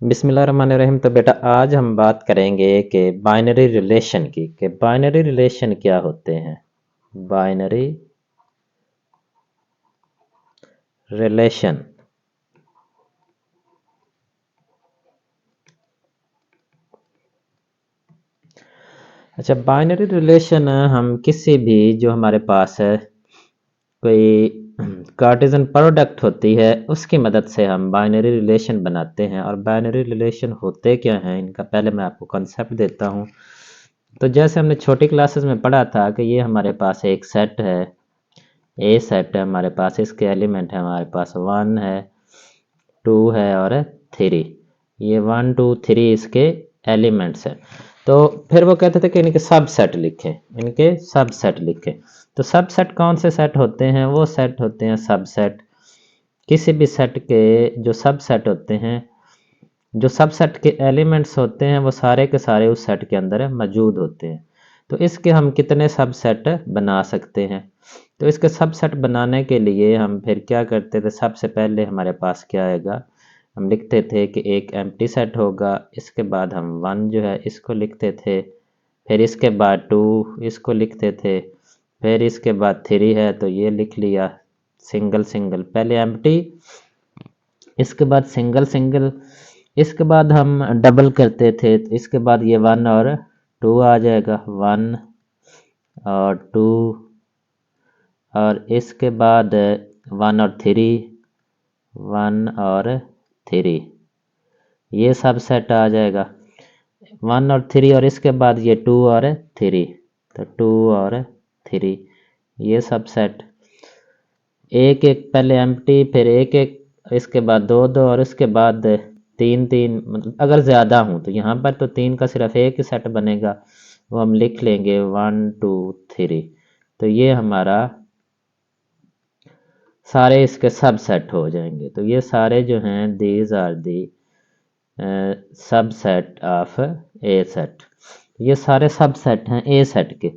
बिस्मिल्लाहिर्रहमानिर्रहीम। तो बेटा आज हम बात करेंगे कि बाइनरी रिलेशन की, कि बाइनरी रिलेशन क्या होते हैं। Binary relation. अच्छा, बाइनरी रिलेशन हम किसी भी जो हमारे पास है कोई कार्टेशियन प्रोडक्ट होती है उसकी मदद से हम बाइनरी रिलेशन बनाते हैं। और बाइनरी रिलेशन होते क्या हैं, इनका पहले मैं आपको कॉन्सेप्ट देता हूँ। तो जैसे हमने छोटी क्लासेस में पढ़ा था कि ये हमारे पास एक सेट है, ए सेट है हमारे पास, इसके एलिमेंट है हमारे पास 1 है, 2 है और 3। ये 1 2 3 इसके एलिमेंट्स हैं। तो फिर वो कहते थे कि इनके सब सेट लिखें, इनके सब सेट लिखें। तो सब सेट कौन से सेट होते हैं? वो सेट होते हैं सब सेट। किसी भी सेट के जो सब सेट होते हैं, जो सब सेट के एलिमेंट्स होते हैं वो सारे के सारे उस सेट के अंदर मौजूद होते हैं। तो इसके हम कितने सब सेट बना सकते हैं? तो इसके सब सेट बनाने के लिए हम फिर क्या करते थे? सबसे पहले हमारे पास क्या आएगा, हम लिखते थे कि एक एम्प्टी सेट होगा, इसके बाद हम 1 जो है इसको लिखते थे, फिर इसके बाद 2 इसको लिखते थे, फिर इसके बाद 3 है तो ये लिख लिया सिंगल सिंगल, पहले एम्प्टी, इसके बाद सिंगल सिंगल, इसके बाद हम डबल करते थे तो इसके बाद ये 1 और 2 आ जाएगा, 1 और 2, और इसके बाद 1 और 3, 1 और 3, ये सब सेट आ जाएगा 1 और 3, और इसके बाद ये 2 और 3, तो 2 और 3, ये सब सेट। एक एक पहले एम्प्टी, फिर एक एक, इसके बाद दो दो, और इसके बाद तीन तीन, मतलब अगर ज़्यादा हूँ तो यहाँ पर तो 3 का सिर्फ एक ही सेट बनेगा, वो हम लिख लेंगे 1 2 3। तो ये हमारा सारे इसके सब सेट हो जाएंगे। तो ये सारे जो हैं दीज आर दी सब सेट ऑफ ए सेट। ये सारे सब सेट हैं ए सेट के।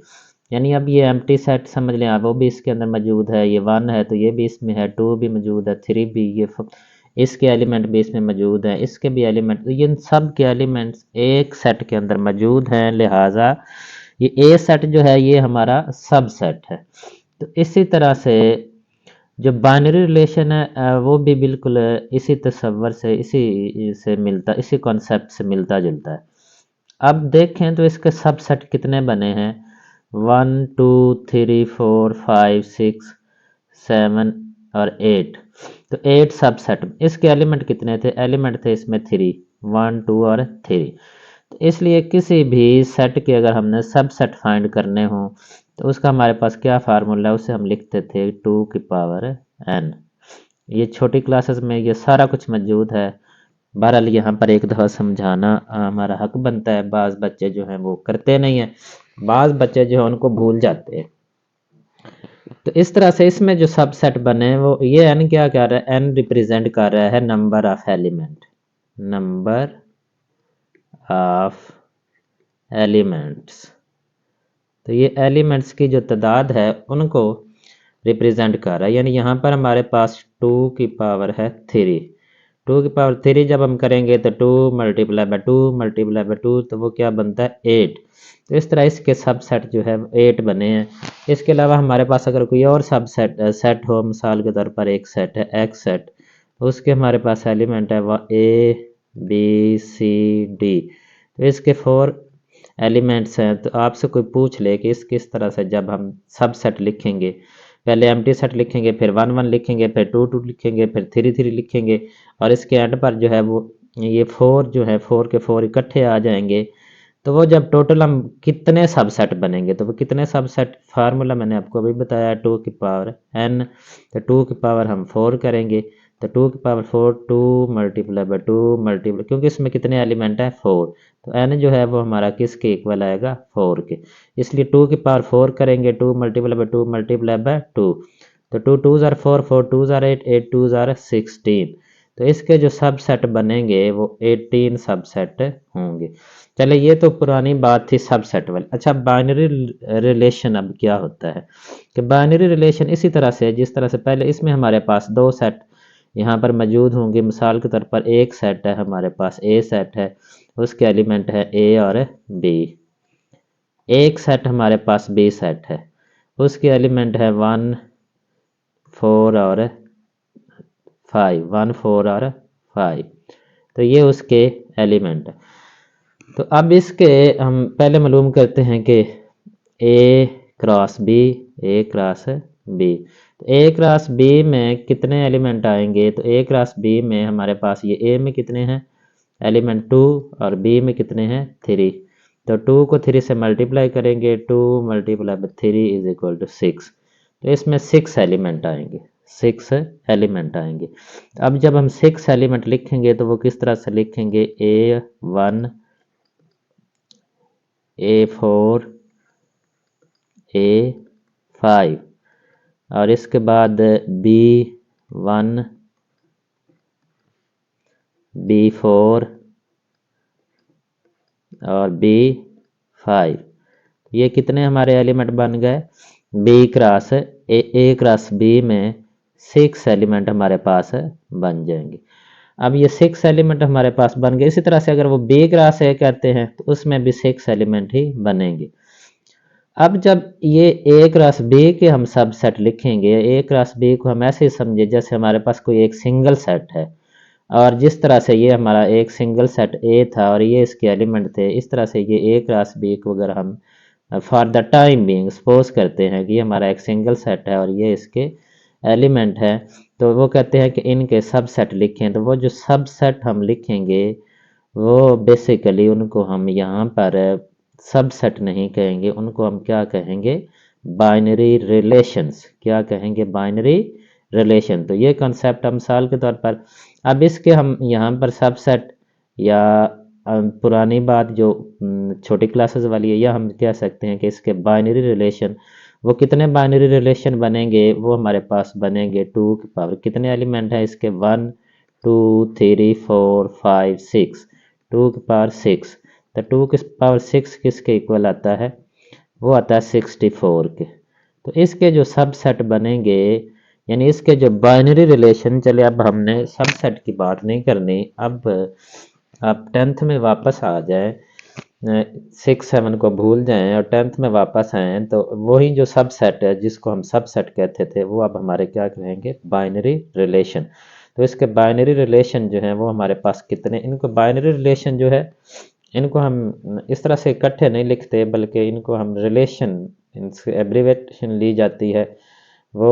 यानी अब ये एम्प्टी सेट समझ लें आप, वो भी इसके अंदर मौजूद है, ये 1 है तो ये भी इसमें है, 2 भी मौजूद है, 3 भी, ये इसके एलिमेंट भी इसमें मौजूद हैं, इसके भी एलिमेंट, तो ये सब के एलिमेंट्स एक सेट के अंदर मौजूद हैं, लिहाजा ये ए सेट जो है ये हमारा सब सेट है। तो इसी तरह से जो बाइनरी रिलेशन है वो भी बिल्कुल इसी तस्वर से, इसी से मिलता, इसी कॉन्सेप्ट से मिलता जुलता है। अब देखें तो इसके सबसेट कितने बने हैं, 1 2 3 4 5 6 7 और 8। तो 8 सबसेट, इसके एलिमेंट कितने थे? एलिमेंट थे इसमें 3, 1 2 और 3। तो इसलिए किसी भी सेट के अगर हमने सबसेट फाइंड करने हो तो उसका हमारे पास क्या फार्मूला है, उसे हम लिखते थे 2 की पावर n। ये छोटी क्लासेस में ये सारा कुछ मौजूद है। बहरहाल यहाँ पर एक दफ़ा समझाना हमारा हक बनता है, बाज़ बच्चे जो हैं वो करते नहीं हैं, बाज़ बच्चे जो हैं उनको भूल जाते हैं। तो इस तरह से इसमें जो सबसेट बने वो ये n क्या कर रहा है, n रिप्रेजेंट कर रहा है number of element, number of elements. तो ये एलिमेंट्स की जो तादाद है उनको रिप्रेजेंट कर रहा है। यानी यहाँ पर हमारे पास 2 की पावर है 3, 2 की पावर 3 जब हम करेंगे तो 2 मल्टीप्लाई बाई 2 मल्टीप्लाई बाई 2, तो वो क्या बनता है 8। तो इस तरह इसके सबसेट जो है 8 बने हैं। इसके अलावा हमारे पास अगर कोई और सबसेट सेट हो, मिसाल के तौर पर एक सेट है एक्स सेट, तो उसके हमारे पास एलिमेंट है वह ए बी सी डी, तो इसके 4 एलिमेंट्स हैं। तो आपसे कोई पूछ ले कि इस किस तरह से जब हम सब सेट लिखेंगे, पहले एम्प्टी सेट लिखेंगे, फिर 1 1 लिखेंगे, फिर 2 2 लिखेंगे, फिर 3 3 लिखेंगे, और इसके एंड पर जो है वो ये 4 जो है 4 के 4 इकट्ठे आ जाएंगे। तो वो जब टोटल हम कितने सबसेट बनेंगे, तो वो कितने सबसेट, फार्मूला मैंने आपको अभी बताया 2 की पावर n। तो 2 की पावर हम 4 करेंगे, तो 2 की पावर 4, 2 मल्टीप्लाई बाई 2 मल्टीप्लाई, क्योंकि इसमें कितने एलिमेंट है 4, तो n जो है वो हमारा किसके इक्वल आएगा 4 के, इसलिए 2 की पावर 4 करेंगे, 2 मल्टीप्लाई बाई 2 मल्टीप्लाई बाई 2, तो 2 2 ज़ार 4, 4 2 ज़ार 8, 8 2 ज़ार 16। तो इसके जो सबसेट बनेंगे वो 18 सबसेट होंगे। चले ये तो पुरानी बात थी सबसेट वाली। अच्छा, बाइनरी रिलेशन अब क्या होता है कि बाइनरी रिलेशन इसी तरह से, जिस तरह से पहले इसमें हमारे पास दो सेट, यहाँ पर मौजूद होंगे। मिसाल के तौर पर एक सेट है हमारे पास, ए सेट है, उसके एलिमेंट है ए और बी। एक सेट हमारे पास बी सेट है, उसके एलिमेंट है 1 4 और 5, 1 4 और 5। तो ये उसके एलिमेंट है। तो अब इसके हम पहले मालूम करते हैं कि ए क्रॉस बी, ए क्रॉस बी। तो ए क्रॉस बी में कितने एलिमेंट आएंगे? तो ए क्रॉस बी में हमारे पास ये ए में कितने हैं एलिमेंट 2 और बी में कितने हैं 3। तो 2 को 3 से मल्टीप्लाई करेंगे, 2 multiply by 3 is equal to 6। तो इसमें 6 एलिमेंट आएंगे, 6 एलिमेंट आएंगे। अब जब हम 6 एलिमेंट लिखेंगे तो वो किस तरह से लिखेंगे? A1 A4 A5 और इसके बाद B1 B4 और B5। ये कितने हमारे एलिमेंट बन गए? B cross A cross B में 6 एलिमेंट हमारे पास बन जाएंगे। अब ये 6 एलिमेंट हमारे पास बन गए। इसी तरह से अगर वो बी क्रॉस ए करते हैं तो उसमें भी 6 एलिमेंट ही बनेंगे। अब जब ये ए क्रॉस बी के हम सब सेट लिखेंगे, ए क्रॉस बी को हम ऐसे समझे जैसे हमारे पास कोई एक सिंगल सेट है, और जिस तरह से ये हमारा एक सिंगल सेट ए था और ये इसके एलिमेंट थे, इस तरह से ये ए क्रॉस बी को अगर हम for the time being suppose करते हैं कि ये हमारा एक सिंगल सेट है और ये इसके एलिमेंट है, तो वो कहते हैं कि इनके सब सेट लिखें। तो वो जो सब सेट हम लिखेंगे वो बेसिकली उनको हम यहाँ पर सब सेट नहीं कहेंगे, उनको हम क्या कहेंगे? Binary relations. क्या कहेंगे? Binary relation. तो ये कॉन्सेप्ट मिसाल के तौर पर अब इसके हम यहाँ पर सबसेट या पुरानी बात जो छोटी क्लासेस वाली है, या हम कह सकते हैं कि इसके बाइनरी रिलेशन। वो कितने बाइनरी रिलेशन बनेंगे? वो हमारे पास बनेंगे 2 की पावर कितने एलिमेंट हैं इसके? 1 2 3 4 5 6, 2 की पावर 6। तो 2 की पावर 6 किसके इक्वल आता है? वो आता है 64 के। तो इसके जो सबसेट बनेंगे, यानी इसके जो बाइनरी रिलेशन, चले अब हमने सबसेट की बात नहीं करनी। अब आप 10th में वापस आ जाए, 6 7 को भूल जाएं और 10th में वापस आए, तो वही जो सबसेट है जिसको हम सबसेट कहते थे वो अब हमारे क्या कहेंगे? Binary relation. तो इसके बाइनरी रिलेशन जो है वो हमारे पास कितने? इनको बाइनरी रिलेशन जो है इनको हम इस तरह से इकट्ठे नहीं लिखते, बल्कि इनको हम रिलेशन, इनसे एब्रीवेशन ली जाती है। वो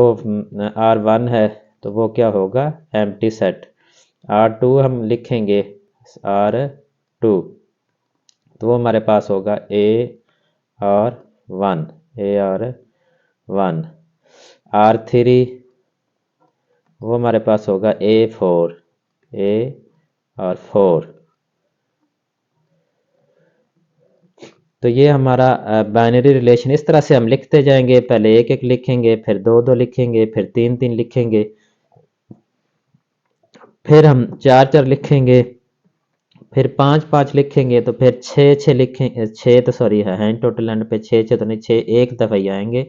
R1 है तो वो क्या होगा? Empty set. R2 हम लिखेंगे R2 तो वो हमारे पास होगा A और 1, A और 1। R3 वो हमारे पास होगा A4, A और 4। तो ये हमारा बाइनरी रिलेशन इस तरह से हम लिखते जाएंगे। पहले एक एक लिखेंगे, फिर दो दो लिखेंगे, फिर तीन तीन लिखेंगे, फिर हम चार चार लिखेंगे, फिर पाँच पाँच लिखेंगे, तो फिर छः छः लिखेंगे। छः तो सॉरी है टोटल एंड पे छः छः तो नहीं, छः एक दफ़ा ही आएंगे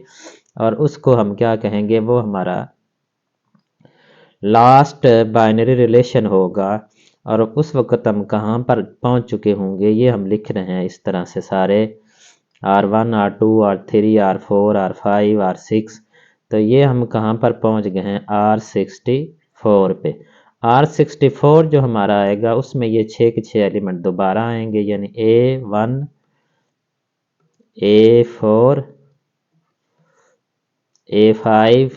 और उसको हम क्या कहेंगे? वो हमारा लास्ट बाइनरी रिलेशन होगा। और उस वक्त हम कहाँ पर पहुँच चुके होंगे ये हम लिख रहे हैं इस तरह से सारे R1 R2 R3 R4 R5 R6। तो ये हम कहाँ पर पहुँच गए हैं? R64 पे। R64 जो हमारा आएगा उसमें ये 6 के 6 एलिमेंट दोबारा आएंगे, यानी A1 A4 A5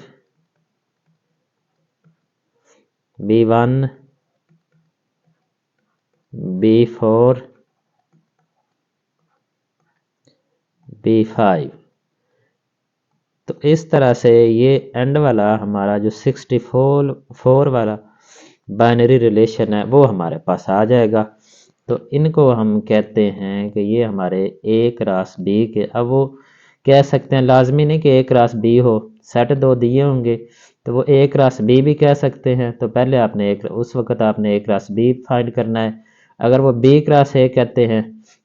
B1 B4 B5। तो इस तरह से ये एंड वाला हमारा जो 64 वाला बाइनरी रिलेशन है वो हमारे पास आ जाएगा। तो इनको हम कहते हैं कि ये हमारे ए क्रॉस बी के। अब वो कह सकते हैं, लाजमी नहीं कि ए क्रॉस बी हो, सेट दो दिए होंगे तो वो ए क्रॉस बी भी कह सकते हैं। तो पहले आपने उस वक्त आपने ए क्रॉस बी फाइंड करना है। अगर वो बी क्रॉस ए कहते हैं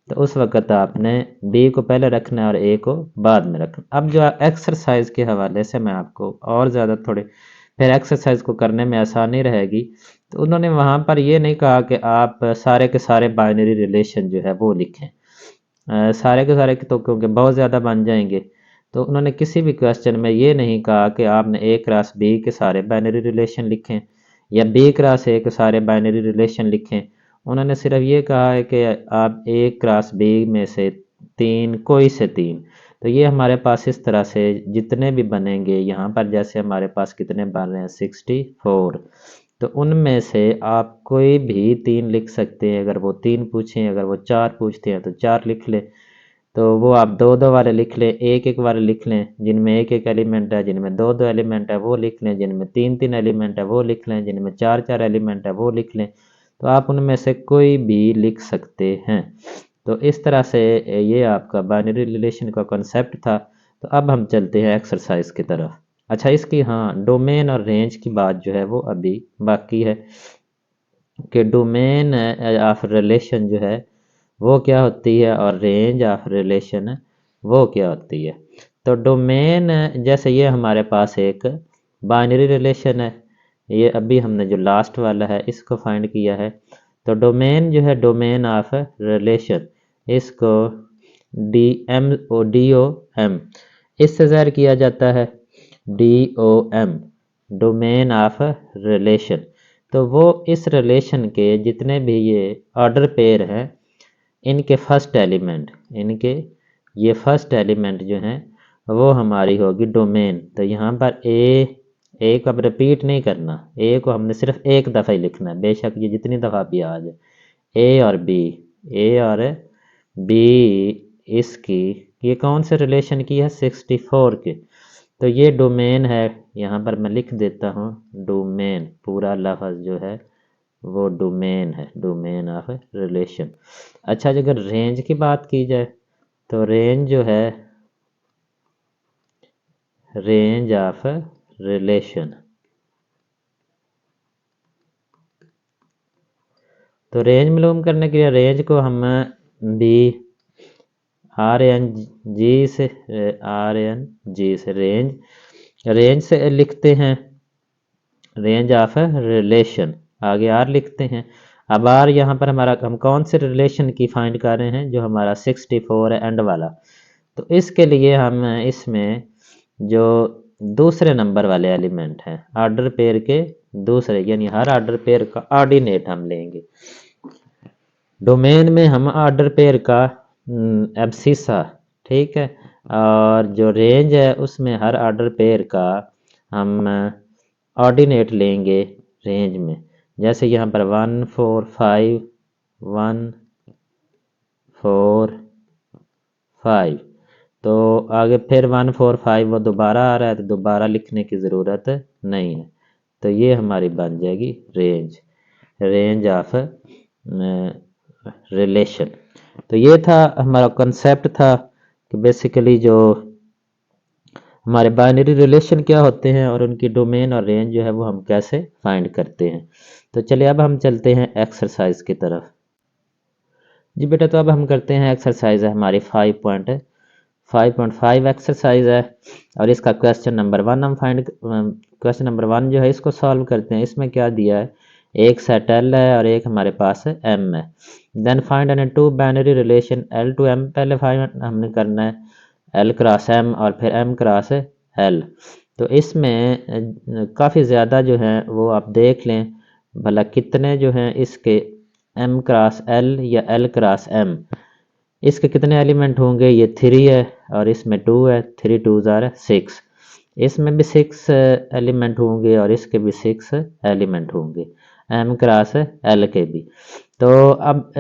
तो उस वक्त आपने बी को पहले रखना है और ए को बाद में रखना। अब जो एक्सरसाइज के हवाले से मैं आपको और ज़्यादा थोड़े फिर एक्सरसाइज को करने में आसानी रहेगी। तो उन्होंने वहाँ पर ये नहीं कहा कि आप सारे के सारे बाइनरी रिलेशन जो है वो लिखें, सारे के सारे तो क्योंकि बहुत ज़्यादा बन जाएंगे। तो उन्होंने किसी भी क्वेश्चन में ये नहीं कहा कि आपने ए क्रॉस बी के सारे बाइनरी रिलेशन लिखें या बी क्रॉस ए के सारे बाइनरी रिलेशन लिखें। उन्होंने सिर्फ ये कहा है कि आप ए क्रॉस बी में से तीन, कोई से तीन। तो ये हमारे पास इस तरह से जितने भी बनेंगे, यहाँ पर जैसे हमारे पास कितने बन रहे हैं 64, तो उनमें से आप कोई भी तीन लिख सकते हैं। अगर वो तीन पूछें, अगर वो चार पूछते हैं तो चार लिख लें। तो वो आप दो दो वाले लिख लें, एक एक वाले लिख लें, जिनमें एक एक एलिमेंट है, जिनमें दो दो एलिमेंट है वो लिख लें, जिनमें तीन तीन एलिमेंट है वो लिख लें, जिनमें चार चार एलिमेंट है वो लिख लें। तो आप उनमें से कोई भी लिख सकते हैं। तो इस तरह से ये आपका बाइनरी रिलेशन का कॉन्सेप्ट था। तो अब हम चलते हैं एक्सरसाइज की तरफ। अच्छा, इसकी हाँ डोमेन और रेंज की बात जो है वो अभी बाकी है कि डोमेन ऑफ रिलेशन जो है वो क्या होती है और रेंज ऑफ रिलेशन वो क्या होती है। तो डोमेन, जैसे ये हमारे पास एक बाइनरी रिलेशन है, ये अभी हमने जो लास्ट वाला है इसको फाइंड किया है। तो डोमेन जो है, डोमेन ऑफ रिलेशन, इसको DOM इससे ज़ाहिर किया जाता है, DOM, डोमेन ऑफ रिलेशन। तो वो इस रिलेशन के जितने भी ये ऑर्डर पेयर हैं, इनके फर्स्ट एलिमेंट, इनके ये फर्स्ट एलिमेंट जो हैं वो हमारी होगी डोमेन। तो यहाँ पर ए को अब रिपीट नहीं करना, ए को हमने सिर्फ एक दफ़ा ही लिखना है, बेशक ये जितनी दफ़ा भी आ जाए। ए और बी, ए और बी, इसकी ये कौन से रिलेशन की है, 64 के। तो ये डोमेन है, यहाँ पर मैं लिख देता हूँ डोमेन, पूरा लफ्ज़ जो है वो डोमेन है, डोमेन ऑफ रिलेशन। अच्छा, अगर रेंज की बात की जाए तो रेंज जो है, रेंज ऑफ रिलेशन, तो रेंज मालूम करने के लिए रेंज को हम बी RNG से, RNG से रेंज से लिखते हैं, रेंज ऑफ रिलेशन, आगे आर लिखते हैं। अब आर यहाँ पर हमारा, हम कौन से रिलेशन की फाइंड कर रहे हैं, जो हमारा 64 है एंड वाला। तो इसके लिए हम इसमें जो दूसरे नंबर वाले एलिमेंट हैं, ऑर्डर पेयर के दूसरे, यानी हर ऑर्डर पेयर का ऑर्डिनेट हम लेंगे। डोमेन में हम ऑर्डर पेयर का एब्सिसा, ठीक है, और जो रेंज है उसमें हर ऑर्डर पेयर का हम ऑर्डिनेट लेंगे रेंज में। जैसे यहाँ पर 1 4 5, 1 4 5, तो आगे फिर 1 4 5 वो दोबारा आ रहा है, तो दोबारा लिखने की ज़रूरत नहीं है। तो ये हमारी बन जाएगी रेंज, रेंज ऑफ रिलेशन। तो ये था हमारा कंसेप्ट था कि बेसिकली जो हमारे बाइनरी रिलेशन क्या होते हैं और उनकी डोमेन और रेंज जो है वो हम कैसे फाइंड करते हैं। तो चलिए अब हम चलते हैं एक्सरसाइज की तरफ। जी बेटा, तो अब हम करते हैं एक्सरसाइज है हमारी 5.5 एक्सरसाइज है, और इसका क्वेश्चन नंबर 1 हम फाइंड, क्वेश्चन नंबर 1 जो है इसको सॉल्व करते हैं। इसमें क्या दिया है, एक सेट L है और एक हमारे पास M है। Then find any two binary relation L to M, पहले फाइंड हमने करना है L क्रॉस M और फिर M क्रॉस L। तो इसमें काफ़ी ज़्यादा जो है वो आप देख लें भला कितने जो हैं इसके M क्रॉस L या L क्रॉस M, इसके कितने एलिमेंट होंगे। ये 3 है और इसमें 2 है, 3 2s are 6। इसमें भी 6 एलिमेंट होंगे और इसके भी 6 एलिमेंट होंगे, M क्रॉस L के भी। तो अब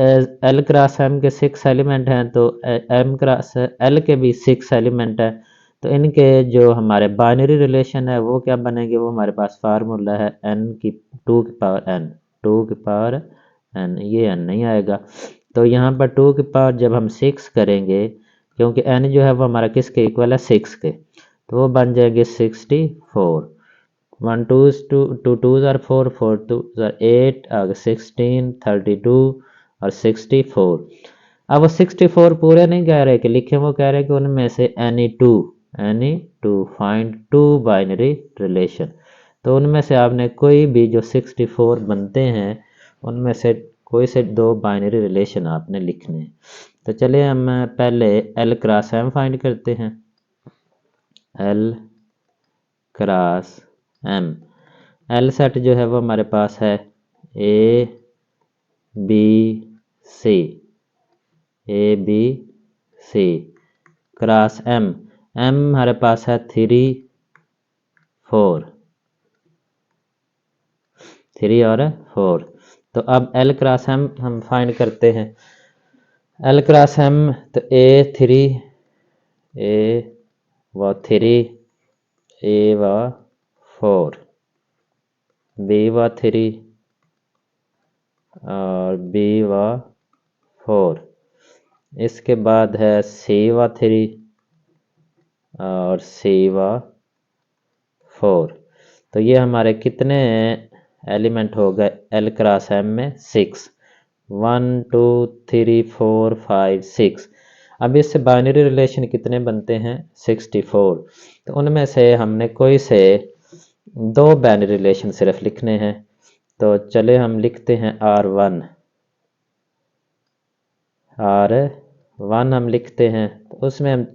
L क्रॉस M के 6 एलिमेंट हैं, तो M क्रॉस L के भी 6 एलिमेंट है। तो इनके जो हमारे बाइनरी रिलेशन है वो क्या बनेंगे, वो हमारे पास फार्मूला है n की 2 की पावर n, 2 की पावर n, ये n नहीं आएगा। तो यहाँ पर 2 की पावर जब हम 6 करेंगे, क्योंकि n जो है वो हमारा किसके इक्वल है, 6 के, तो वो बन जाएंगे 64। 1 2 2s are 4, 4 2s are 8, आगे 16, 32 और 64। अब वो 64 पूरे नहीं कह रहे कि लिखे, वो कह रहे कि उनमें से any two find two binary relation. तो उनमें से आपने कोई भी जो 64 बनते हैं उनमें से कोई से दो बाइनरी रिलेशन आपने लिखने हैं। तो चलिए हम पहले L क्रॉस M फाइंड करते हैं। L cross M, L set जो है वो हमारे पास है A B C, A B C cross M, M हमारे पास है 3 4, 3 और 4। तो अब L क्रॉस M हम फाइंड करते हैं। L क्रॉस M तो A3, A व 3, A व 4, B व 3 और B व 4। इसके बाद है C व 3 और C व 4। तो ये हमारे कितने एलिमेंट हो गए L क्रॉस M में? 6, 1 2 3 4 5 6। अब इससे बाइनरी रिलेशन कितने बनते हैं? 64। तो उनमें से हमने कोई से दो बाइनरी रिलेशन सिर्फ लिखने हैं। तो चले हम लिखते हैं R1, R1 हम लिखते हैं। तो उसमें हम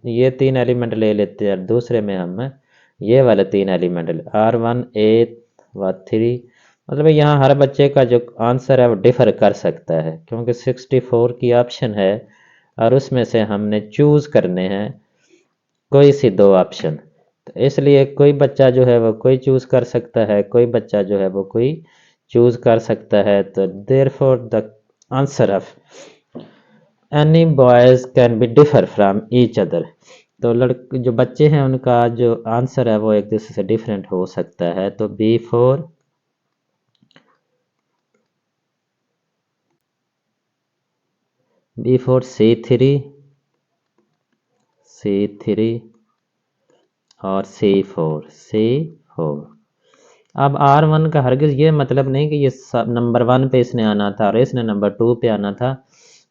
ये 3 एलिमेंट ले लेते हैं, दूसरे में हम ये वाले 3 एलिमेंट R1 8 व 3। मतलब यहाँ हर बच्चे का जो आंसर है वो डिफ़र कर सकता है, क्योंकि 64 की ऑप्शन है और उसमें से हमने चूज़ करने हैं कोई सी दो ऑप्शन। तो इसलिए कोई बच्चा जो है वो कोई चूज़ कर सकता है, कोई बच्चा जो है वो कोई चूज़ कर सकता है। तो therefore the answer of any boys can be differ from each other. तो लड़के जो बच्चे हैं उनका जो आंसर है वो एक दूसरे से डिफरेंट हो सकता है। तो B4 C3 और C4। अब R1 का हरगिज़ ये मतलब नहीं कि ये सब नंबर 1 पे इसने आना था और इसने नंबर 2 पे आना था,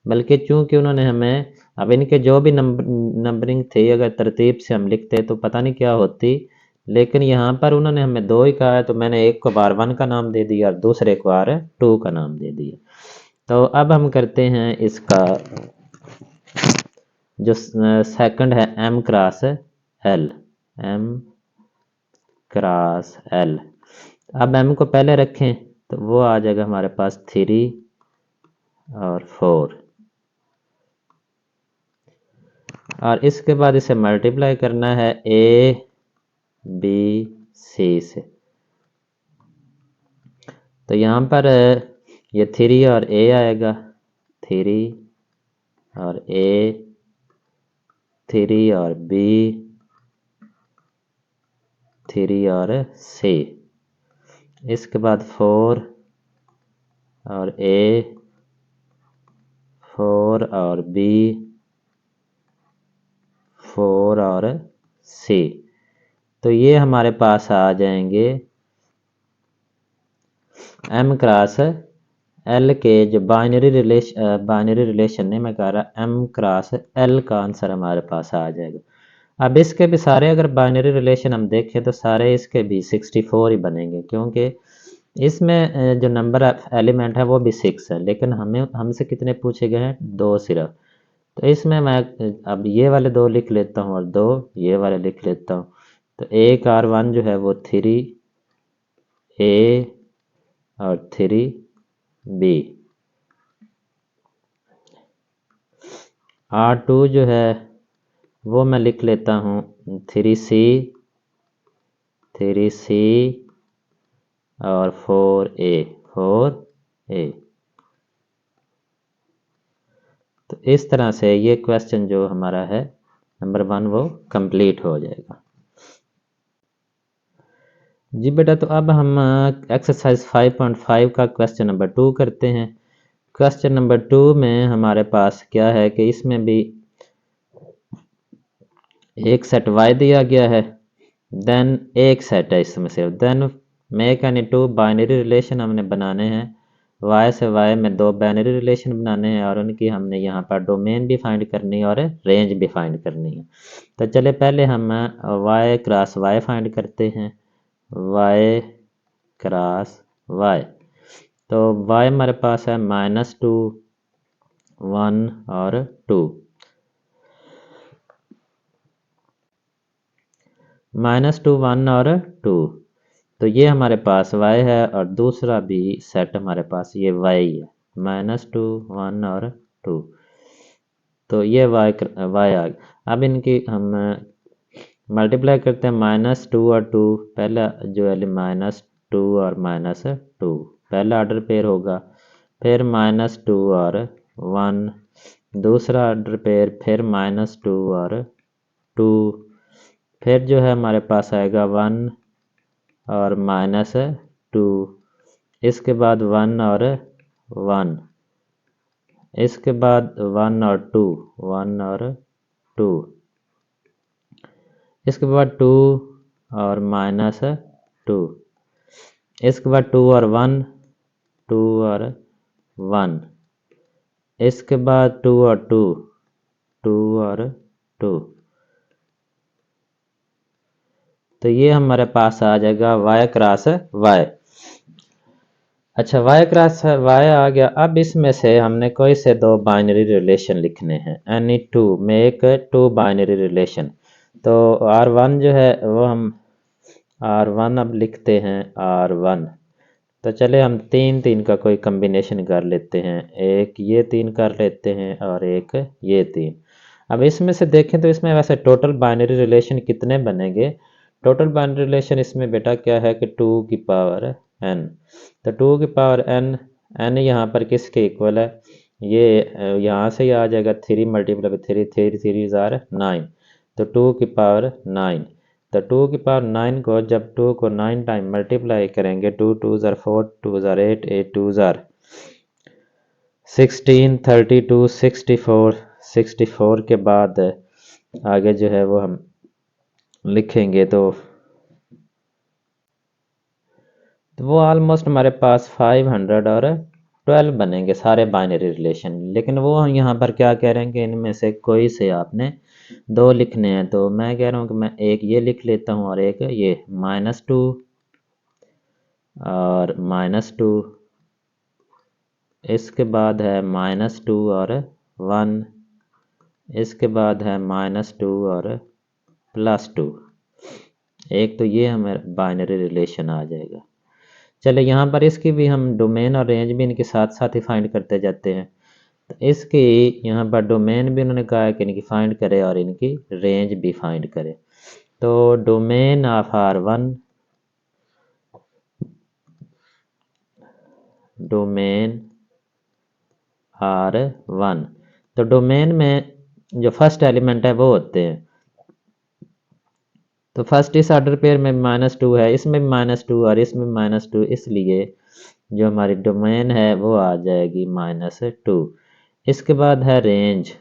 बल्कि चूंकि उन्होंने हमें, अब इनके जो भी नंबरिंग थी अगर तरतीब से हम लिखते तो पता नहीं क्या होती, लेकिन यहाँ पर उन्होंने हमें 2 ही कहा है तो मैंने एक को R1 का नाम दे दिया और दूसरे को R2 का नाम दे दिया। तो अब हम करते हैं इसका जो सेकंड है M cross L, M cross L। अब M को पहले रखें तो वो आ जाएगा हमारे पास 3 और 4, और इसके बाद इसे मल्टीप्लाई करना है A B C से। तो यहाँ पर ये 3 और A आएगा, 3 और A, 3 और B, 3 और C। इसके बाद 4 और A, 4 और B, 4 और C। तो ये हमारे पास आ जाएंगे M क्रॉस L के जो बाइनरी रिलेशन नहीं मैं कह रहा, M क्रॉस L का आंसर हमारे पास आ जाएगा। अब इसके भी सारे अगर बाइनरी रिलेशन हम देखें तो सारे इसके भी 64 ही बनेंगे, क्योंकि इसमें जो नंबर एलिमेंट है वो भी 6 है, लेकिन हमसे कितने पूछे गए हैं? 2 सिर्फ। तो इसमें मैं अब ये वाले 2 लिख लेता हूँ और 2 ये वाले लिख लेता हूँ। तो एक R1 जो है वो 3 A और 3 B। R2 जो है वो मैं लिख लेता हूँ 3C और 4A। तो इस तरह से ये क्वेश्चन जो हमारा है नंबर 1 वो कंप्लीट हो जाएगा। जी बेटा, तो अब हम एक्सरसाइज 5.5 का क्वेश्चन नंबर 2 करते हैं। क्वेश्चन नंबर 2 में हमारे पास क्या है कि इसमें भी एक सेट y दिया गया है, देन एक सेट है इसमें से, then make any 2 binary relation हमने बनाने हैं। y से y में 2 बाइनरी रिलेशन बनाने हैं और उनकी हमने यहाँ पर डोमेन भी फाइंड करनी है और रेंज भी फाइंड करनी है। तो चले पहले हम y क्रॉस y फाइंड करते हैं। y cross y। तो y हमारे पास है -2, 1 और 2, -2, 1 और 2। तो ये हमारे पास y है और दूसरा भी सेट हमारे पास ये y है, -2, 1 और 2। तो ये y आ गया। अब इनकी हम मल्टीप्लाई करते हैं, -2 और 2, पहला जो है -2 और -2 पहला ऑर्डर पेयर होगा, फिर -2 और 1 दूसरा ऑर्डर पेयर, फिर -2 और 2, फिर जो है हमारे पास आएगा 1 और -2, इसके बाद 1 और 1, इसके बाद 1 और 2, 1 और 2, इसके बाद 2 और -2, इसके बाद 2 और 1, 2 और 1, इसके बाद 2 और 2, 2 और 2। तो ये हमारे पास आ जाएगा y क्रॉस y। अच्छा, y क्रॉस y आ गया। अब इसमें से हमने कोई से दो बाइनरी रिलेशन लिखने हैं, any two, make two binary relation. तो R1 जो है वो हम R1 अब लिखते हैं R1। तो चले हम 3 का कोई कम्बिनेशन कर लेते हैं, एक ये 3 कर लेते हैं और एक ये 3। अब इसमें से देखें तो इसमें वैसे टोटल बाइनरी रिलेशन कितने बनेंगे। टोटल बाइनरी रिलेशन इसमें बेटा क्या है कि 2 की पावर n। तो 2 की पावर n यहाँ पर किसके इक्वल है, ये यहाँ से ही आ जाएगा 3 × 3, 3 3 ज़ार 9, तो 2 की पावर 9। तो 2 की पावर 9 को जब 2 को 9 टाइम मल्टीप्लाई करेंगे, 2 2 ज़ार 4, 2 ज़ार 8, 8 2 ज़ार 16, 32, 64, 64 के बाद आगे जो है वो हम लिखेंगे तो वो ऑलमोस्ट हमारे पास 512 बनेंगे सारे बाइनरी रिलेशन। लेकिन वो हम यहाँ पर क्या कह रहे हैं कि इनमें से कोई से आपने दो लिखने हैं। तो मैं कह रहा हूँ कि मैं एक ये लिख लेता हूँ और एक ये -2 और -2, इसके बाद है -2 और 1, इसके बाद है -2 और +2। एक तो ये हमें बाइनरी रिलेशन आ जाएगा। चले यहाँ पर इसकी भी हम डोमेन और रेंज भी इनके साथ साथ ही फाइंड करते जाते हैं। तो इसकी यहाँ पर डोमेन भी उन्होंने कहा है कि इनकी फाइंड करे और इनकी रेंज भी फाइंड करे। तो domain of R1, domain R1, तो डोमेन में जो फर्स्ट एलिमेंट है वो होते हैं। तो फर्स्ट इस ऑर्डर पेयर में -2 है, इसमें भी -2 और इसमें -2, इसलिए जो हमारी डोमेन है वो आ जाएगी -2। इसके बाद है रेंज,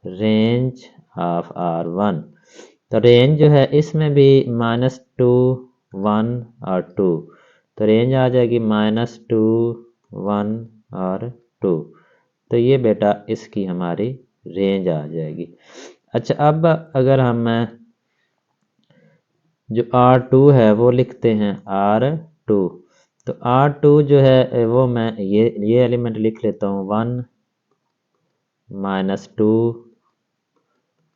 रेंज ऑफ R1। तो रेंज जो है इसमें भी -2, 1 और 2, तो रेंज आ जाएगी -2, 1 और 2। तो ये बेटा इसकी हमारी रेंज आ जाएगी। अच्छा, अब अगर हम जो R2 है वो लिखते हैं R2। तो R2 जो है वो मैं ये एलिमेंट लिख लेता हूँ 1 -2,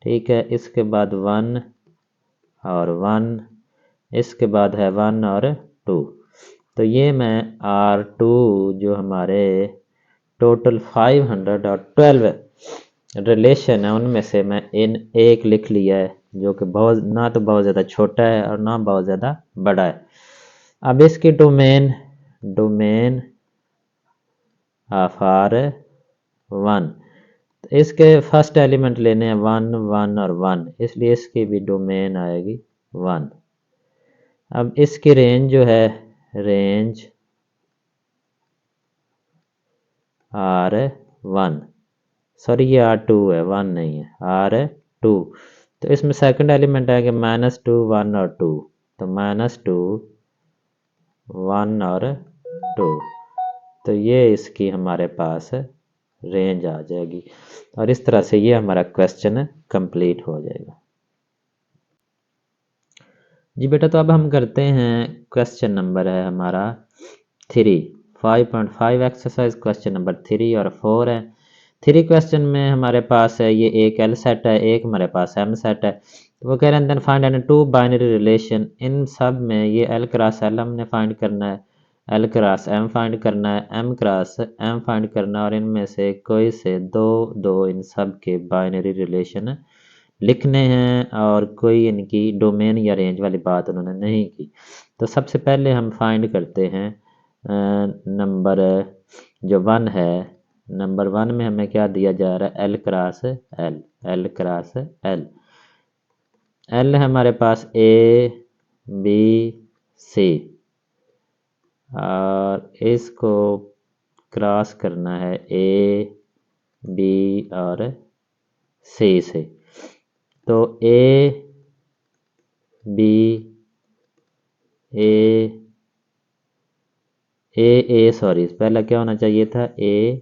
ठीक है, इसके बाद 1 और 1, इसके बाद है 1 और 2। तो ये मैं R2 जो हमारे टोटल 512 रिलेशन है उनमें से मैं इन एक लिख लिया है, जो कि बहुत ना तो बहुत ज़्यादा छोटा है और ना बहुत ज़्यादा बड़ा है। अब इसकी डोमेन, डोमेन ऑफ R1, तो इसके फर्स्ट एलिमेंट लेने हैं 1 1 और 1, इसलिए इसकी भी डोमेन आएगी 1। अब इसकी रेंज जो है, रेंज R1, सॉरी ये R2 है, 1 नहीं है, R2। तो इसमें सेकंड एलिमेंट आएगा -2, 1 और 2, तो -2, 1 और 2। तो ये इसकी हमारे पास रेंज आ जाएगी और इस तरह से ये हमारा क्वेश्चन कंप्लीट हो जाएगा। जी बेटा, तो अब हम करते हैं क्वेश्चन नंबर है हमारा 3, 5.5 एक्सरसाइज क्वेश्चन नंबर 3 और 4 है। 3 क्वेश्चन में हमारे पास है ये एक एल सेट है, एक हमारे पास एम सेट है। तो वो कह रहे हैं then find any two binary relation, इन सब में ये एल क्रॉस एल हमने फाइंड करना है, एल क्रॉस एम फाइंड करना है, एम क्रॉस एम फाइंड करना है, और इनमें से कोई से दो दो इन सब के बाइनरी रिलेशन लिखने हैं, और कोई इनकी डोमेन या रेंज वाली बात उन्होंने नहीं की। तो सबसे पहले हम फाइंड करते हैं नंबर जो 1 है। नंबर 1 में हमें क्या दिया जा रहा है, L cross L, L cross L. L है हमारे पास ए बी सी, और इसको क्रॉस करना है ए बी और सी से। तो ए बी ए सॉरी, पहला क्या होना चाहिए था, ए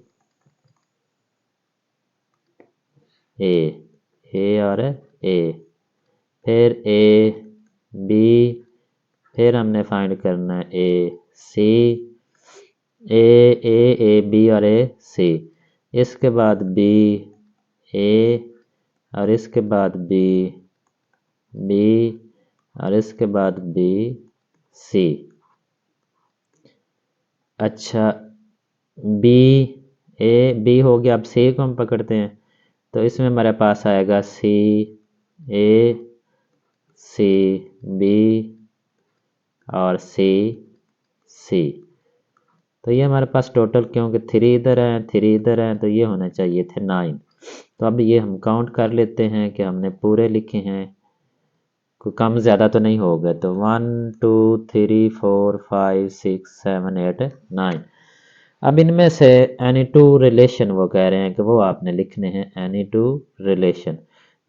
और ए, फिर ए बी, फिर हमने फाइंड करना है ए सी, ए बी और ए सी, इसके बाद बी ए, और इसके बाद बी बी, और इसके बाद बी सी। अच्छा, बी बी हो गया। अब सी को हम पकड़ते हैं, तो इसमें हमारे पास आएगा सी ए, सी बी और सी सी। तो ये हमारे पास टोटल, क्योंकि 3 इधर है 3 इधर है, तो ये होने चाहिए थे 9। तो अब ये हम काउंट कर लेते हैं कि हमने पूरे लिखे हैं, कोई कम ज़्यादा तो नहीं हो गए। तो 1 2 3 4 5 6 7 8 9। अब इनमें से एनी टू रिलेशन वो कह रहे हैं कि वो आपने लिखने हैं, एनी टू रिलेशन।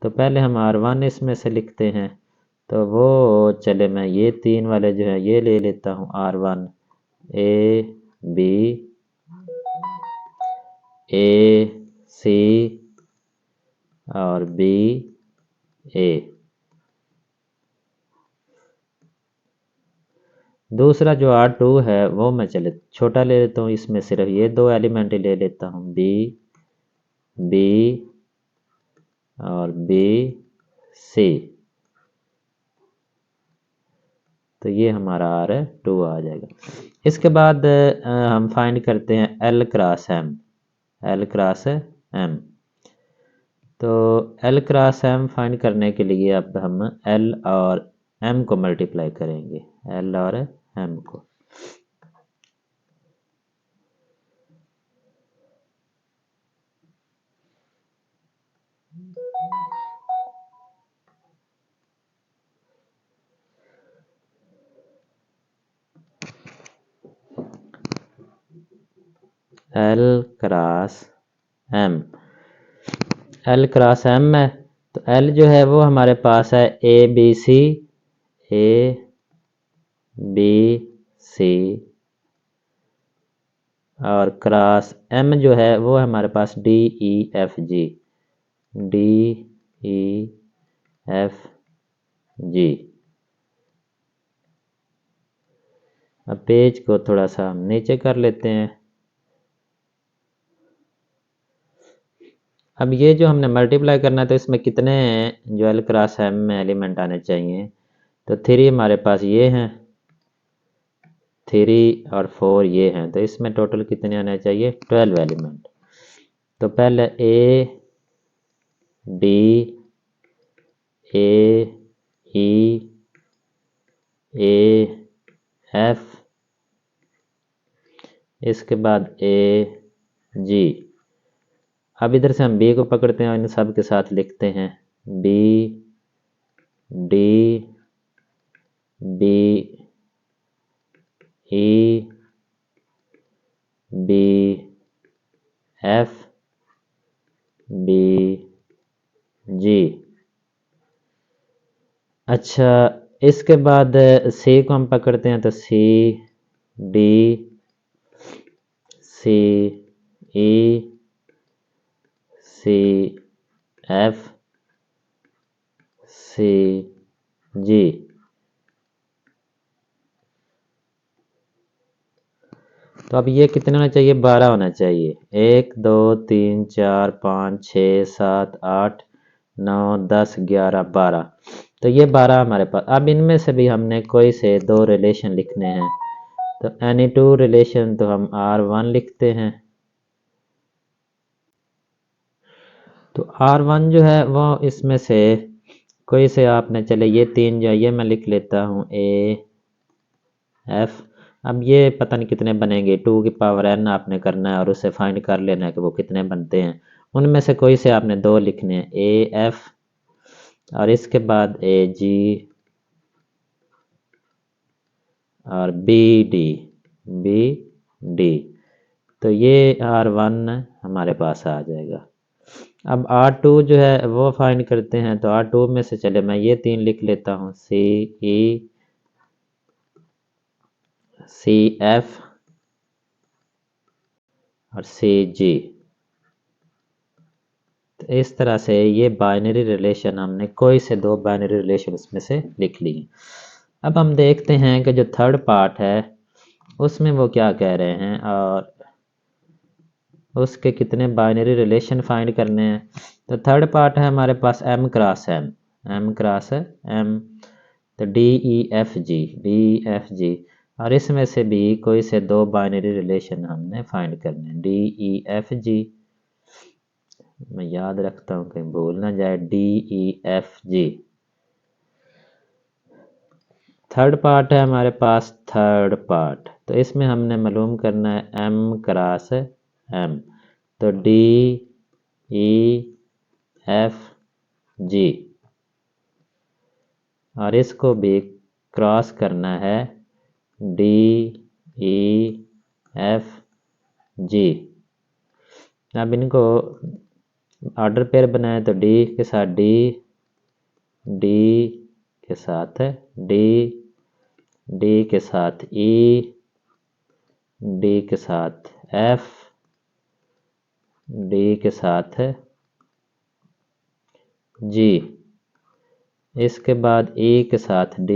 तो पहले हम R1 इसमें से लिखते हैं। तो वो चले, मैं ये 3 वाले जो है ये ले लेता हूँ, R1 ए बी ए सी और बी ए। दूसरा जो R2 है वो मैं चले छोटा ले लेता हूँ, इसमें सिर्फ ये 2 एलिमेंट ले लेता हूँ, बी बी और बी सी। तो ये हमारा R2 आ जाएगा। इसके बाद हम फाइंड करते हैं L cross M, L cross M. तो एल क्रॉस एम फाइंड करने के लिए अब हम एल और एम को मल्टीप्लाई करेंगे, एल और एम को। L cross M, L cross M है। तो एल जो है वो हमारे पास है A B C, A B C, और क्रॉस एम जो है वो हमारे पास D E F G, D E F G. अब पेज को थोड़ा सा हम नीचे कर लेते हैं। अब ये जो हमने मल्टीप्लाई करना है, तो इसमें कितने जो एल क्रॉस एम में एलिमेंट आने चाहिए, तो 3 हमारे पास ये हैं, 3 और 4 ये हैं, तो इसमें टोटल कितने आने चाहिए, 12 एलिमेंट। तो पहले A D A E A F, इसके बाद ए जी। अब इधर से हम बी को पकड़ते हैं और इन सब के साथ लिखते हैं, B D B E B F B G. अच्छा, इसके बाद सी को हम पकड़ते हैं, तो सी डी सी ई सी एफ सी जी। तो अब ये कितने होना चाहिए, 12 होना चाहिए। 1 2 3 4 5 6 7 8 9 10 11 12। तो ये 12 हमारे पास। अब इनमें से भी हमने कोई से दो रिलेशन लिखने हैं। तो एनी टू रिलेशन तो हम R1 लिखते हैं। तो R1 जो है वो इसमें से कोई से आपने, चले ये तीन जो है ये मैं लिख लेता हूँ AF। अब ये पता नहीं कितने बनेंगे, 2 की पावर n आपने करना है और उसे फाइंड कर लेना है कि वो कितने बनते हैं। उनमें से कोई से आपने दो लिखने हैं, AF और इसके बाद AG और BD। तो ये R1 हमारे पास आ जाएगा। अब R2 जो है वो फाइंड करते हैं। तो R2 में से चले मैं ये तीन लिख लेता हूँ, CF और CG। तो इस तरह से ये बाइनरी रिलेशन हमने कोई से दो बाइनरी रिलेशन इसमें से लिख लिए। अब हम देखते हैं कि जो थर्ड पार्ट है उसमें वो क्या कह रहे हैं और उसके कितने बाइनरी रिलेशन फाइंड करने हैं। तो थर्ड पार्ट है हमारे पास M क्रॉस M। तो DEFG और इसमें से भी कोई से दो बाइनरी रिलेशन हमने फाइंड करने हैं, DEFG। मैं याद रखता हूँ कहीं भूल ना जाए, DEFG। थर्ड पार्ट है हमारे पास थर्ड पार्ट। तो इसमें हमने मालूम करना है M क्रॉस M। तो DEFG और इसको भी क्रॉस करना है DEFG। अब इनको ऑर्डर पेयर बनाए तो D के साथ D के साथ D के साथ E, D के साथ F, D के साथ G। इसके बाद E के साथ D,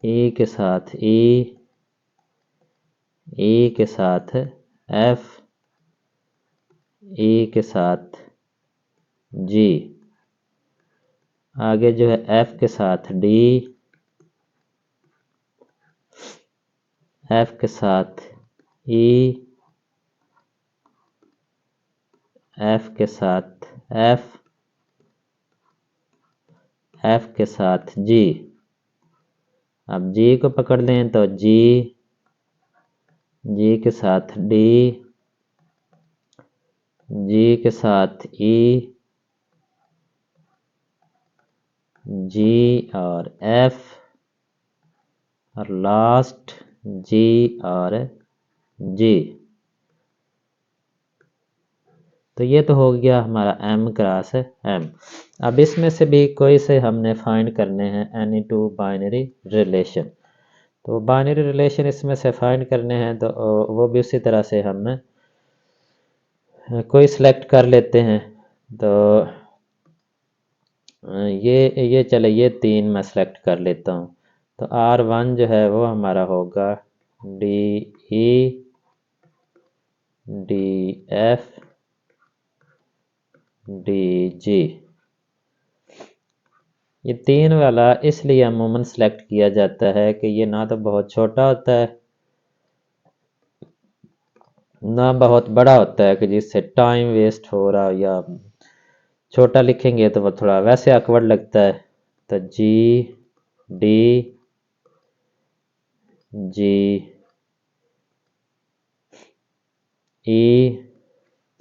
E के साथ E, E के साथ F, E के साथ G। आगे जो है F के साथ D, F के साथ E, F के साथ F, F के साथ G। अब G को पकड़ लें तो G के साथ D, G के साथ E, G और F और लास्ट G और G। तो ये तो हो गया हमारा M क्रॉस M। अब इसमें से भी कोई से हमने फाइंड करने हैं एनी टू बाइनरी रिलेशन। तो बाइनरी रिलेशन इसमें से फाइंड करने हैं तो वो भी उसी तरह से हम कोई सिलेक्ट कर लेते हैं। तो ये चले ये तीन मैं सेलेक्ट कर लेता हूँ। तो R1 जो है वो हमारा होगा DE DF DG। ये तीन वाला इसलिए अमूमन सेलेक्ट किया जाता है कि ये ना तो बहुत छोटा होता है ना बहुत बड़ा होता है कि जिससे टाइम वेस्ट हो रहा, या छोटा लिखेंगे तो वो थोड़ा वैसे awkward लगता है। तो D G E,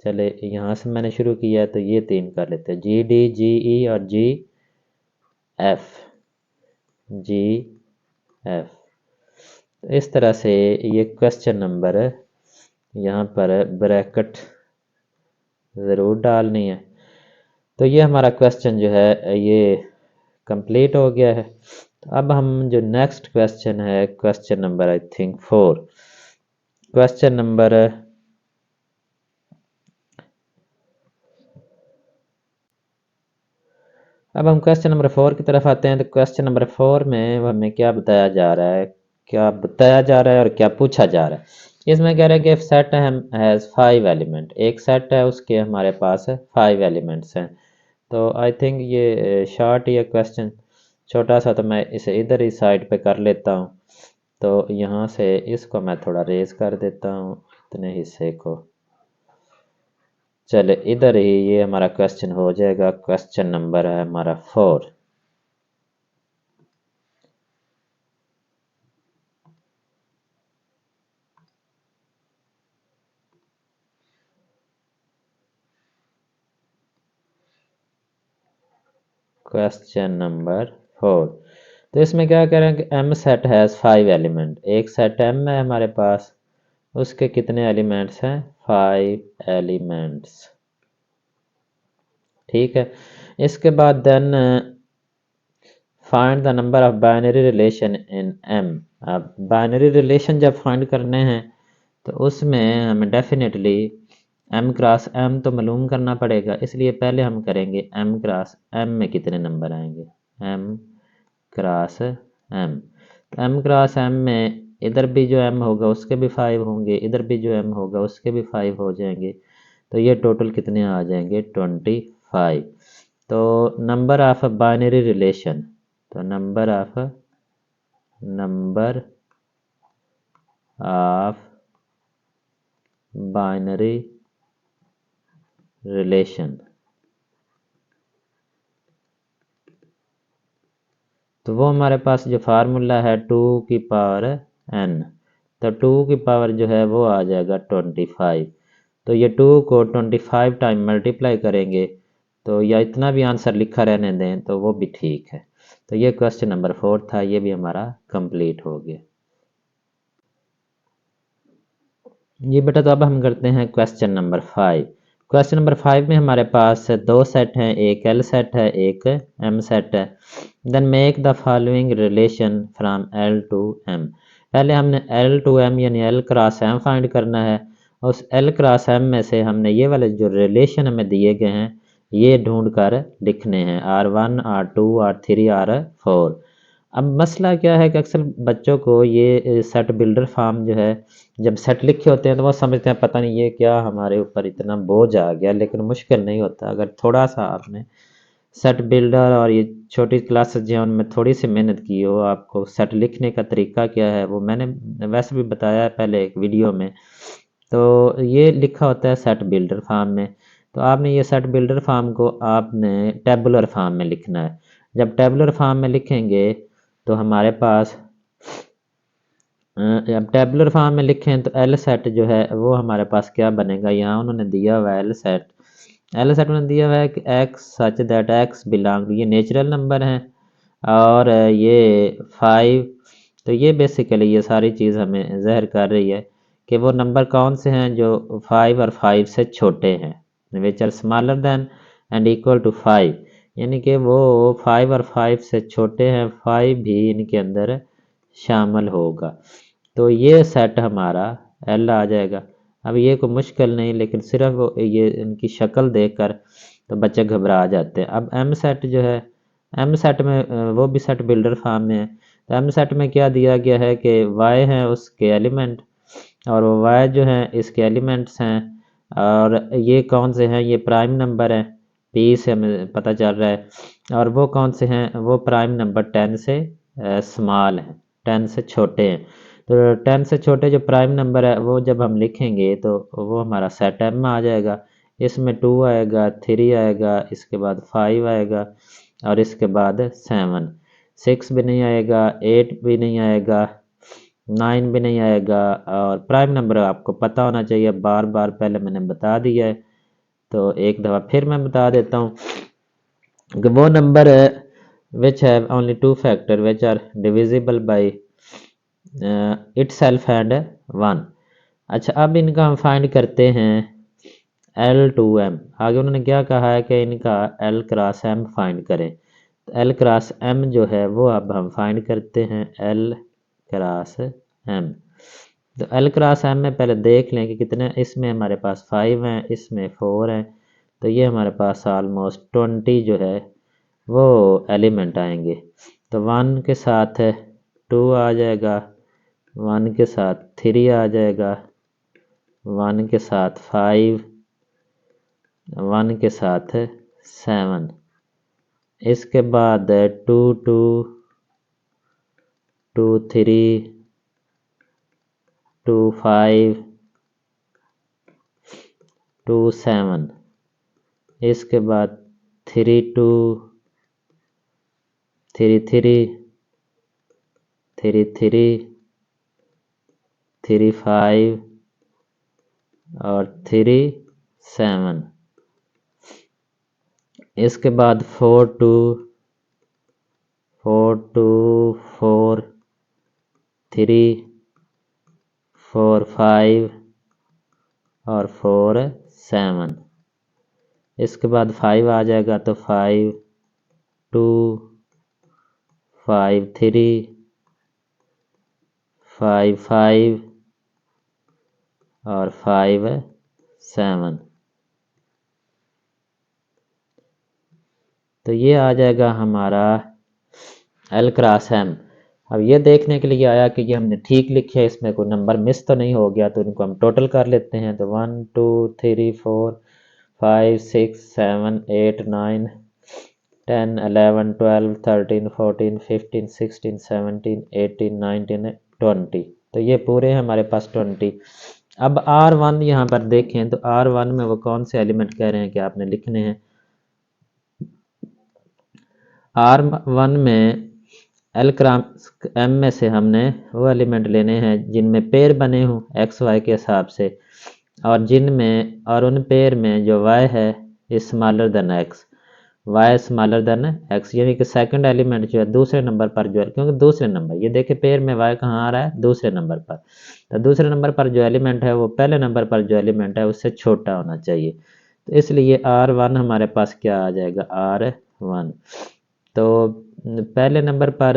चले यहाँ से मैंने शुरू किया तो ये तीन कर लेते हैं, GD GE और GF। तो इस तरह से ये क्वेश्चन नंबर यहाँ पर ब्रैकेट ज़रूर डालनी है। तो ये हमारा क्वेश्चन जो है ये कंप्लीट हो गया है। तो अब हम जो नेक्स्ट क्वेश्चन है, question number I think 4, question number अब हम क्वेश्चन नंबर 4 की तरफ आते हैं। तो क्वेश्चन नंबर 4 में हमें क्या बताया जा रहा है क्या बताया जा रहा है और क्या पूछा जा रहा है। इसमें कह रहा है कि सेट हैज़ 5 एलिमेंट, एक सेट है उसके हमारे पास 5 एलिमेंट्स हैं। तो आई थिंक ये शॉर्ट ये क्वेश्चन छोटा सा, तो मैं इसे इधर ही साइड पे कर लेता हूँ। तो यहाँ से इसको मैं थोड़ा रेज कर देता हूँ इतने हिस्से को। चले इधर ही ये हमारा क्वेश्चन हो जाएगा। क्वेश्चन नंबर है हमारा 4। Question number 4। तो इसमें क्या कह रहे हैं कि एम सेट हैज़ 5 एलिमेंट, एक सेट एम है हमारे पास, उसके कितने एलिमेंट्स हैं? 5 एलिमेंट्स। ठीक है। इसके बाद then find the number of binary relation in M. अब बाइनरी रिलेशन जब फाइंड करने हैं तो उसमें हमें डेफिनेटली एम क्रॉस एम तो मालूम करना पड़ेगा, इसलिए पहले हम करेंगे एम क्रॉस एम में कितने नंबर आएंगे। एम क्रॉस एम, तो एम क्रॉस एम में इधर भी जो एम होगा उसके भी 5 होंगे, इधर भी जो एम होगा उसके भी 5 हो जाएंगे। तो ये टोटल कितने आ जाएंगे? 25। तो नंबर ऑफ बाइनरी रिलेशन, तो नंबर ऑफ बाइनरी रिलेशन, तो वो हमारे पास जो फार्मूला है 2 की पावर n, तो 2 की पावर जो है वो आ जाएगा 25। तो ये 2 को 25 टाइम मल्टीप्लाई करेंगे तो या इतना भी आंसर लिखा रहने दें तो वो भी ठीक है। तो ये क्वेश्चन नंबर 4 था, ये भी हमारा कंप्लीट हो गया। ये बेटा तो अब हम करते हैं क्वेश्चन नंबर 5। क्वेश्चन नंबर 5 में हमारे पास दो सेट हैं, एक एल सेट है एक एम सेट है। Then make the following relation from L to M. पहले हमने एल टू एम यानी एल क्रॉस एम फाइंड करना है। उस एल क्रॉस एम में से हमने ये वाले जो रिलेशन हमें दिए गए हैं ये ढूंढ कर लिखने हैं, R1 R2 R3 R4। अब मसला क्या है कि अक्सर बच्चों को ये सेट बिल्डर फार्म जो है जब सेट लिखे होते हैं तो वो समझते हैं पता नहीं ये क्या हमारे ऊपर इतना बोझ आ गया, लेकिन मुश्किल नहीं होता अगर थोड़ा सा आपने सेट बिल्डर और ये छोटी क्लासेस जो हैं उनमें थोड़ी सी मेहनत की हो। आपको सेट लिखने का तरीका क्या है वो मैंने वैसे भी बताया है पहले एक वीडियो में। तो ये लिखा होता है सेट बिल्डर फार्म में। तो आपने ये सेट बिल्डर फार्म को आपने टेबुलर फार्म में लिखना है। जब टेबुलर फार्म में लिखेंगे तो हमारे पास अब टेबुलर फॉर्म में लिखें तो एल सेट जो है वो हमारे पास क्या बनेगा, यहाँ उन्होंने दिया हुआ है एल सेट। एल सेट उन्होंने दिया हुआ है कि x such that x belong, ये नेचुरल नंबर हैं और ये 5। तो ये बेसिकली ये सारी चीज़ हमें ज़ाहिर कर रही है कि वो नंबर कौन से हैं जो 5 और 5 से छोटे हैं, which are smaller than and equal to 5, यानी कि वो 5 और 5 से छोटे हैं, 5 भी इनके अंदर शामिल होगा। तो ये सेट हमारा एल आ जाएगा। अब ये कोई मुश्किल नहीं, लेकिन सिर्फ ये इनकी शक्ल देखकर तो बच्चे घबरा जाते हैं। अब एम सेट जो है, एम सेट में वो भी सेट बिल्डर फॉर्म में है। तो एम सेट में क्या दिया गया है कि वाई हैं उसके एलिमेंट और वो वाई जो हैं इसके एलिमेंट्स हैं, और ये कौन से हैं, ये प्राइम नंबर हैं, पी से हमें पता चल रहा है। और वो कौन से हैं, वो प्राइम नंबर 10 से स्मॉल हैं, 10 से छोटे हैं। तो 10 से छोटे जो प्राइम नंबर है वो जब हम लिखेंगे तो वो हमारा सेट एम में आ जाएगा। इसमें 2 आएगा, 3 आएगा, इसके बाद 5 आएगा और इसके बाद 7। 6 भी नहीं आएगा, 8 भी नहीं आएगा, 9 भी नहीं आएगा। और प्राइम नंबर आपको पता होना चाहिए, बार बार पहले मैंने बता दिया है तो एक दफ़ा फिर मैं बता देता हूँ कि वो number which have only 2 factor which are divisible by itself and 1। अच्छा, अब इनका हम फाइंड करते हैं एल टू एम। आगे उन्होंने क्या कहा है कि इनका एल क्रॉस एम फाइंड करें। तो एल क्रॉस एम जो है वो अब हम फाइंड करते हैं, एल क्रॉस एम। तो एल क्रॉस एम में पहले देख लें कि कितने, इसमें हमारे पास 5 हैं, इसमें 4 हैं, तो ये हमारे पास ऑलमोस्ट 20 जो है वो एलिमेंट आएंगे। तो 1 के साथ 2 आ जाएगा, 1 के साथ 3 आ जाएगा, 1 के साथ 5, 1 के साथ 7। इसके बाद 2 2 2 3 2 5 2 7। इसके बाद 3 2 3 3 3 3 3 5 और 3 7। इसके बाद 4 2 4 2 4 3 4 5 और 4 7। इसके बाद 5 आ जाएगा तो 5 2 5 3 5 5 और 5 7। तो ये आ जाएगा हमारा L क्रॉस M। अब ये देखने के लिए आया कि ये हमने ठीक लिखे है, इसमें कोई नंबर मिस तो नहीं हो गया, तो इनको हम टोटल कर लेते हैं। तो 1 2 3 4 5 6 7 8 9 10 11 12 13 14 15 16 17 18 19 20। तो ये पूरे हैं हमारे पास 20। अब R1 यहाँ पर देखें तो R1 में वो कौन से एलिमेंट कह रहे हैं कि आपने लिखने हैं। R1 में L क्रॉस M में से हमने वो एलिमेंट लेने हैं जिनमें पेयर बने हों एक्स वाई के हिसाब से, और उन पेयर में जो y है is smaller than x, y smaller than x, यानी कि सेकंड एलिमेंट जो है दूसरे नंबर पर जो है, क्योंकि दूसरे नंबर ये देखिए पेयर में y कहाँ आ रहा है, दूसरे नंबर पर। तो दूसरे नंबर पर जो एलिमेंट है वो पहले नंबर पर जो एलिमेंट है उससे छोटा होना चाहिए। तो इसलिए R1 हमारे पास क्या आ जाएगा, R1। तो पहले नंबर पर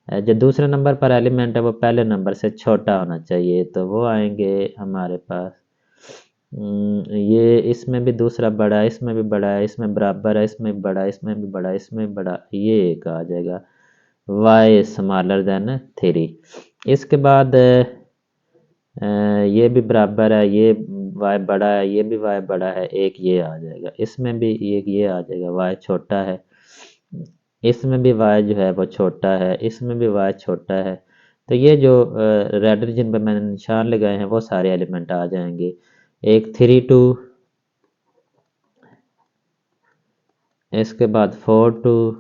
जो दूसरे नंबर पर एलिमेंट है वो पहले नंबर से छोटा होना चाहिए, तो वो आएंगे हमारे पास। ये इसमें भी दूसरा बड़ा है, इसमें भी बड़ा है, इसमें बराबर है, इसमें भी बड़ा है, इसमें भी बड़ा है, इसमें भी बड़ा, ये एक आ जाएगा y स्मॉलर देन 3। इसके बाद ये भी बराबर है, ये y बड़ा है, ये भी y बड़ा है, एक ये आ जाएगा, इसमें भी एक ये आ जाएगा y छोटा है, इसमें भी y जो है वो छोटा है, इसमें भी y छोटा है। तो ये जो रेड जिन पर मैंने निशान लगाए हैं वो सारे एलिमेंट आ जाएंगे। एक 3 2, इसके बाद 4 2,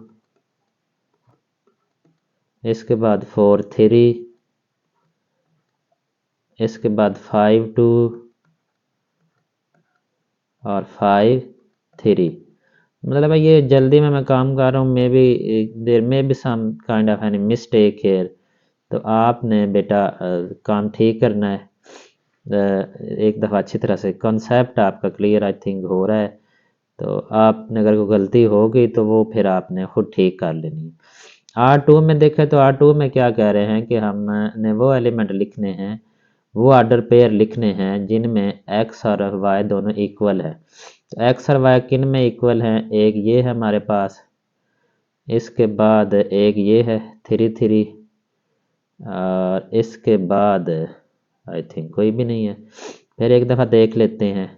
इसके बाद 4 3, इसके बाद 5 2 और 5 3। मतलब ये जल्दी में मैं काम कर रहा हूँ, मे बी देर में भी some kind of any mistake here. तो आपने बेटा काम ठीक करना है, एक दफ़ा अच्छी तरह से कॉन्सेप्ट आपका क्लियर आई थिंक हो रहा है। तो आपने अगर कोई गलती हो गई तो वो फिर आपने खुद ठीक कर लेनी है। R2 में देखें तो R2 में क्या कह रहे हैं कि हमने वो एलिमेंट लिखने हैं, वो ऑर्डर पेयर लिखने हैं जिनमें x और y दोनों इक्वल है। तो x और y किन में इक्वल हैं, एक ये है हमारे पास, इसके बाद एक ये है 3 3, और इसके बाद आई थिंक कोई भी नहीं है। फिर एक दफ़ा देख लेते हैं,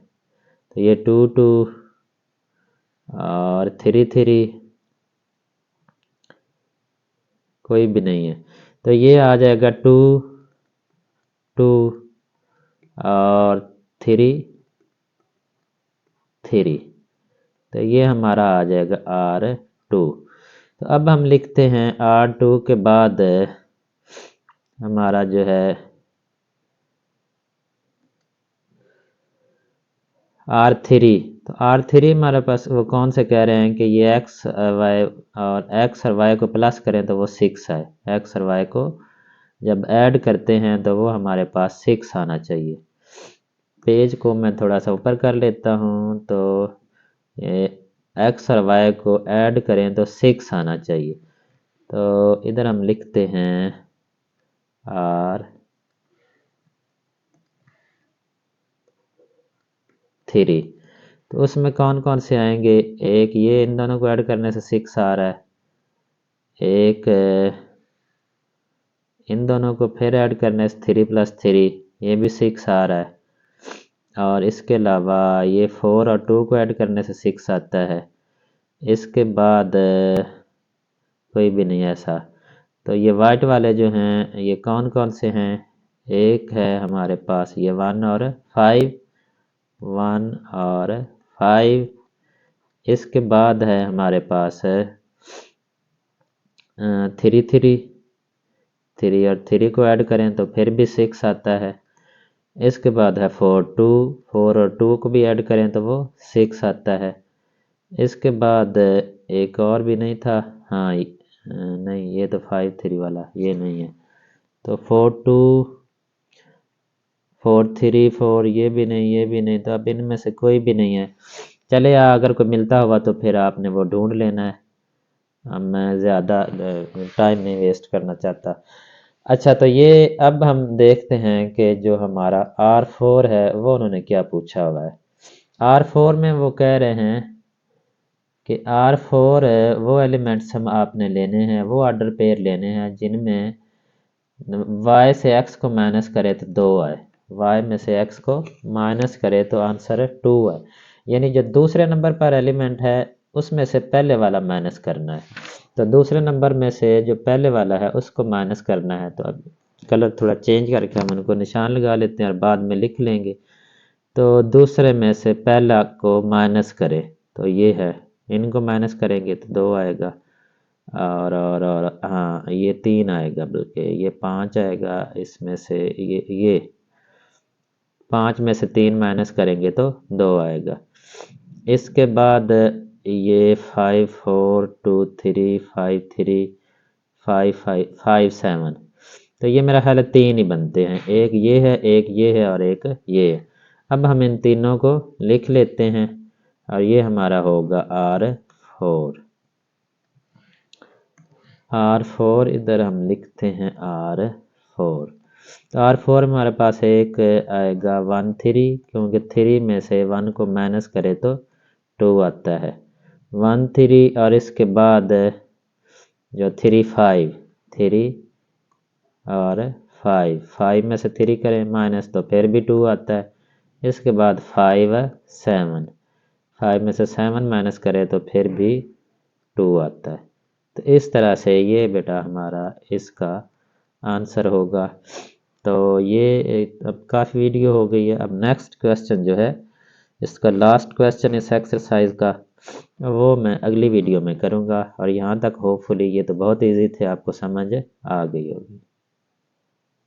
तो ये 2 2 और 3 3, कोई भी नहीं है। तो ये आ जाएगा 2 2 और 3 3। तो ये हमारा आ जाएगा R2। तो अब हम लिखते हैं R2 के बाद हमारा जो है R3। तो R3 हमारे पास वो कौन से कह रहे हैं कि ये x और y को प्लस करें तो वो 6 है, x और y को जब ऐड करते हैं तो वो हमारे पास 6 आना चाहिए। पेज को मैं थोड़ा सा ऊपर कर लेता हूँ, तो ये x और y को ऐड करें तो 6 आना चाहिए। तो इधर हम लिखते हैं R3। तो उसमें कौन कौन से आएंगे, एक ये इन दोनों को ऐड करने से 6 आ रहा है, एक इन दोनों को फिर ऐड करने से 3 + 3 ये भी 6 आ रहा है, और इसके अलावा ये 4 और 2 को ऐड करने से 6 आता है। इसके बाद कोई भी नहीं ऐसा। तो ये वाइट वाले जो हैं ये कौन कौन से हैं, एक है हमारे पास ये 1 और 5, 1 और 5। इसके बाद है हमारे पास 3 3 3 और 3 को ऐड करें तो फिर भी 6 आता है। इसके बाद है 4 2, 4 और 2 को भी ऐड करें तो वो 6 आता है। इसके बाद एक और भी नहीं था, हाँ नहीं ये तो 5 3 वाला ये नहीं है, तो 4 2 4 3 4 ये भी नहीं, ये भी नहीं, तो अब इनमें से कोई भी नहीं है। चले अगर कोई मिलता हुआ तो फिर आपने वो ढूंढ लेना है, अब मैं ज़्यादा टाइम नहीं वेस्ट करना चाहता। अच्छा तो ये अब हम देखते हैं कि जो हमारा R4 है वो उन्होंने क्या पूछा हुआ है। R4 में वो कह रहे हैं कि R4 वो एलिमेंट्स हम आपने लेने हैं, वो ऑर्डर पेयर लेने हैं जिनमें y से x को माइनस करे तो 2 आए, y में से x को माइनस करे तो आंसर 2 है। यानी जो दूसरे नंबर पर एलिमेंट है उसमें से पहले वाला माइनस करना है। तो दूसरे नंबर में से जो पहले वाला है उसको माइनस करना है। तो अब कलर थोड़ा चेंज करके हम उनको निशान लगा लेते हैं और बाद में लिख लेंगे। तो दूसरे में से पहला को माइनस करें तो ये है, इनको माइनस करेंगे तो 2 आएगा, और हाँ ये 3 आएगा, बल्कि ये 5 आएगा। इसमें से ये 5 में से 3 माइनस करेंगे तो 2 आएगा। इसके बाद ये 5 4 2 3 5 3 5 5 5 7, तो ये मेरा ख्याल है 3 ही बनते हैं, एक ये है, एक ये है और एक ये है। अब हम इन तीनों को लिख लेते हैं और ये हमारा होगा R4। R4 इधर हम लिखते हैं R4। तो R4 में हमारे पास एक आएगा 1 3, क्योंकि 3 में से 1 को माइनस करें तो 2 आता है, 1 3। और इसके बाद जो 3 5 3 और 5 5 में से 3 करें माइनस तो फिर भी 2 आता है। इसके बाद 5 7 5 में से 7 माइनस करें तो फिर भी 2 आता है। तो इस तरह से ये बेटा हमारा इसका आंसर होगा। तो ये अब काफ़ी वीडियो हो गई है। अब नेक्स्ट क्वेश्चन जो है, इसका लास्ट क्वेश्चन इस एक्सरसाइज का, वो मैं अगली वीडियो में करूँगा। और यहाँ तक होपफुली ये तो बहुत इजी थे, आपको समझ आ गई होगी।